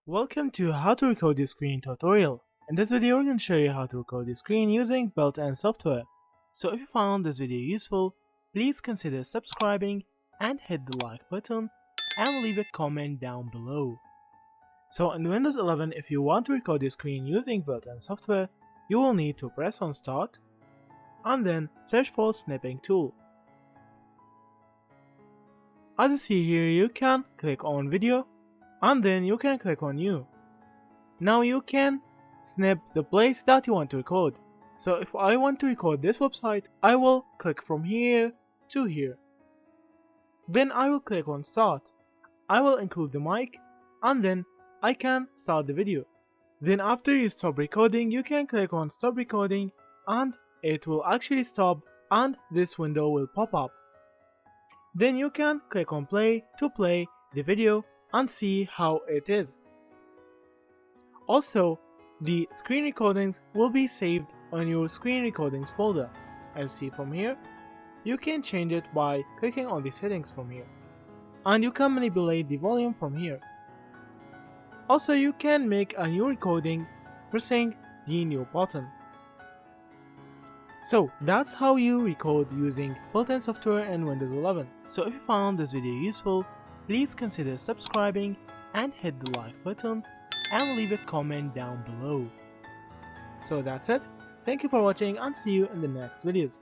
Welcome to how to record your screen tutorial. In this video we're going to show you how to record your screen using built-in software. So if you found this video useful, please consider subscribing and hit the like button and leave a comment down below. So in Windows 11, if you want to record your screen using built-in software, you will need to press on Start and then search for Snipping tool. As you see here, you can click on Video and then you can click on New. Now you can snip the place that you want to record. So if I want to record this website, I will click from here to here. Then I will click on Start. I will include the mic and then I can start the video. Then after you stop recording, you can click on Stop Recording and it will actually stop and this window will pop up. Then you can click on Play to play the video and see how it is. Also, the screen recordings will be saved on your screen recordings folder. As you see from here, you can change it by clicking on the settings from here. And you can manipulate the volume from here. Also, you can make a new recording pressing the new button. So that's how you record using built-in software in Windows 11. So if you found this video useful, please consider subscribing and hit the like button and leave a comment down below. So that's it. Thank you for watching and see you in the next videos.